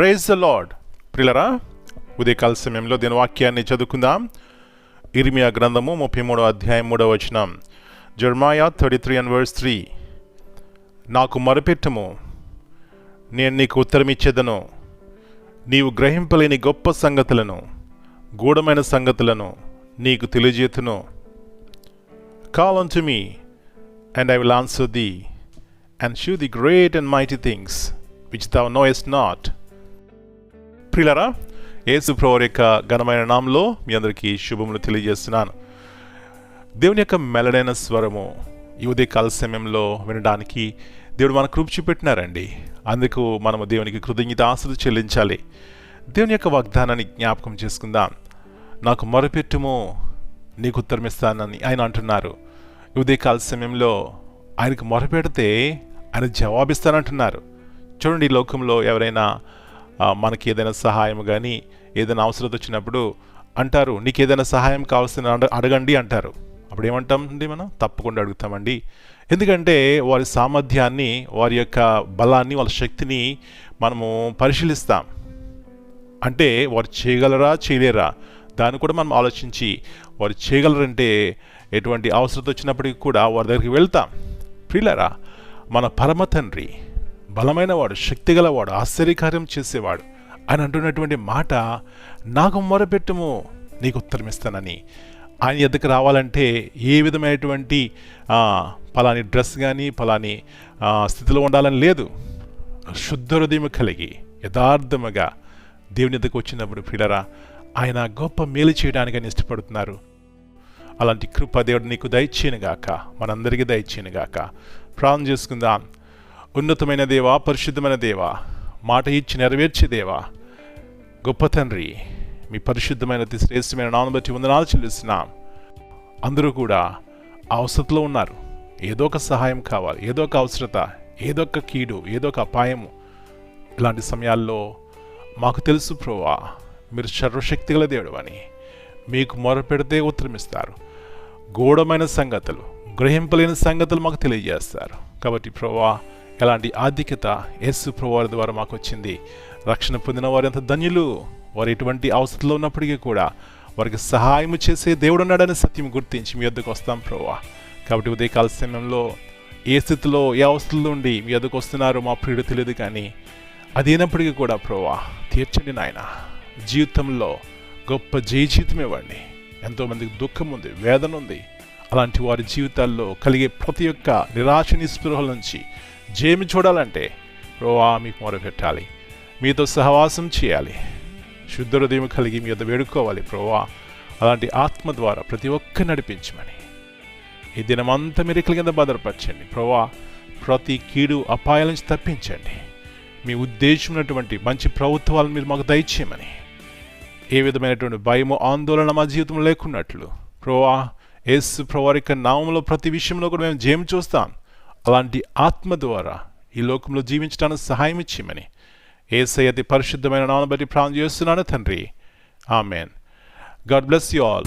Praise the lord. ప్రియులరా, ఉదయకాల సమయంలో దీని వాక్యాన్ని చదువుకుందాం. ఇర్మియా గ్రంథము 33వ అధ్యాయం 3వ వచనం. జెర్మాయా 33:3. నాకు మొరపెట్టుము, నేను నీకు ఉత్తరమిచ్చేదను. నీవు గ్రహింపలేని గొప్ప సంగతులను, గూఢమైన సంగతులను నీకు తెలియజేతును. Call unto me, and I will answer thee, and shew thee great and mighty things which thou knowest not. ప్రియులారా, యేసు ప్రభువు యొక్క ఘనమైన నామములో మీ అందరికీ శుభములు తెలియజేస్తున్నాను. దేవుని యొక్క మెలడైన స్వరము ఈ ఉదయకాల సమయంలో వినడానికి దేవుడు మనకు కృప చూపెట్టినారండి. అందుకు మనము దేవునికి కృతజ్ఞతాస్తుతులు చెల్లించాలి. దేవుని యొక్క వాగ్దానాన్ని జ్ఞాపకం చేసుకుందాం. నాకు మొరపెట్టుము, నీకు ఉత్తరమిస్తానని ఆయన అంటున్నారు. ఉదయకాల సమయంలో ఆయనకు మొరపెడితే ఆయన జవాబిస్తానంటున్నారు. చూడండి, ఈ లోకంలో ఎవరైనా మనకి ఏదైనా సహాయం కానీ ఏదైనా అవసరం వచ్చినప్పుడు అంటారు, నీకు ఏదైనా సహాయం కావాల్సిన అడగండి అంటారు. అప్పుడు ఏమంటామండి? మనం తప్పకుండా అడుగుతామండి. ఎందుకంటే వారి సామర్థ్యాన్ని, వారి యొక్క బలాన్ని, వాళ్ళ శక్తిని మనము పరిశీలిస్తాం. అంటే వారు చేయగలరా చేయలేరా దాన్ని కూడా మనం ఆలోచించి, వారు చేయగలరంటే ఎటువంటి అవసరం వచ్చినప్పటికీ కూడా వారి దగ్గరికి వెళ్తాం. ప్రియులారా, మన పరమ తండ్రి బలమైన వాడు, శక్తిగలవాడు, ఆశ్చర్యకార్యం చేసేవాడు. ఆయన అంటున్నటువంటి మాట, నాకు మొరపెట్టుము, నీకు ఉత్తరమిస్తానని. ఆయన ఎద్దకు రావాలంటే ఏ విధమైనటువంటి పలాని డ్రెస్ కానీ పలాని స్థితిలో ఉండాలని లేదు. శుద్ధ హృదయం కలిగి యథార్థముగా దేవుని ఎద్దకు వచ్చినప్పుడు ప్రియులారా, ఆయన గొప్ప మేలు చేయడానికి ఆయన ఇష్టపడుతున్నారు. అలాంటి కృప దేవుడు నీకు దయచేయనుగాక, మనందరికీ దయచేయనుగాక. ప్రార్థన చేసుకుందాం. ఉన్నతమైన దేవా, పరిశుద్ధమైన దేవా, మాట ఇచ్చి నెరవేర్చే దేవా, గొప్ప తండ్రి, మీ పరిశుద్ధమైన శ్రేష్టమైన నామమును బట్టి వందనాలు చెల్లిస్తున్నాం. అందరూ కూడా అవసరతలో ఉన్నారు. ఏదో ఒక సహాయం కావాలి, ఏదో ఒక అవసరత, ఏదో ఒక కీడు, ఏదో ఒక అపాయము. ఇలాంటి సమయాల్లో మాకు తెలుసు ప్రభువా, మీరు సర్వశక్తిగల దేవుడు అని. మీకు మొరపెడితే ఉత్తరమిస్తారు. గూఢమైన సంగతులు, గ్రహింపలేని సంగతులు మాకు తెలియజేస్తారు. కాబట్టి ప్రభువా, ఎలాంటి ఆధిక్యత యేసు ప్రభువారి ద్వారా మాకు వచ్చింది. రక్షణ పొందిన వారు ఎంత ధన్యులు. వారు ఎటువంటి అవసరంలో ఉన్నప్పటికీ కూడా వారికి సహాయం చేసే దేవుడు ఉన్నాడని సత్యం గుర్తించి మీ వద్దకు వస్తాం ప్రభువా. కాబట్టి ఉదయకాల సమయంలో ఏ స్థితిలో, ఏ అవస్థల్లో ఉండి మీ వద్దకు వస్తున్నారో మా ప్రియుడు తెలియదు, కానీ అదేనప్పటికీ కూడా ప్రభువా తీర్చండి నాయన. జీవితంలో గొప్ప జీవితం ఇవ్వండి. ఎంతోమందికి దుఃఖం ఉంది, వేదన ఉంది. అలాంటి వారి జీవితాల్లో కలిగే ప్రతి ఒక్క నిరాశ నిస్పృహల నుంచి జయమి చూడాలంటే ప్రభువా మీకు మొరపెట్టాలి, మీతో సహవాసం చేయాలి, శుద్ధ హృదయం కలిగి మీ వద్ద వేడుకోవాలి ప్రభువా. అలాంటి ఆత్మ ద్వారా ప్రతి ఒక్క నడిపించమని ఈ దినమంతా మీరు కింద భద్రపరచండి ప్రభువా. ప్రతి కీడు అపాయాల నుంచి తప్పించండి. మీ ఉద్దేశం ఉన్నటువంటి మంచి ప్రభుత్వాలను మీరు మాకు దయచేయమని, ఏ విధమైనటువంటి భయము, ఆందోళన మా జీవితంలో లేకున్నట్లు ప్రభువా, యేసు ప్రభువారి యొక్క నామములో ప్రతి విషయంలో కూడా మేము జయం చూస్తాం. అలాంటి ఆత్మ ద్వారా ఈ లోకంలో జీవించడానికి సహాయం ఇచ్చేయమని యేసయ్య అతి పరిశుద్ధమైన నామమును బట్టి ప్రార్థన చేస్తున్నాను తండ్రి. Amen. God bless you all.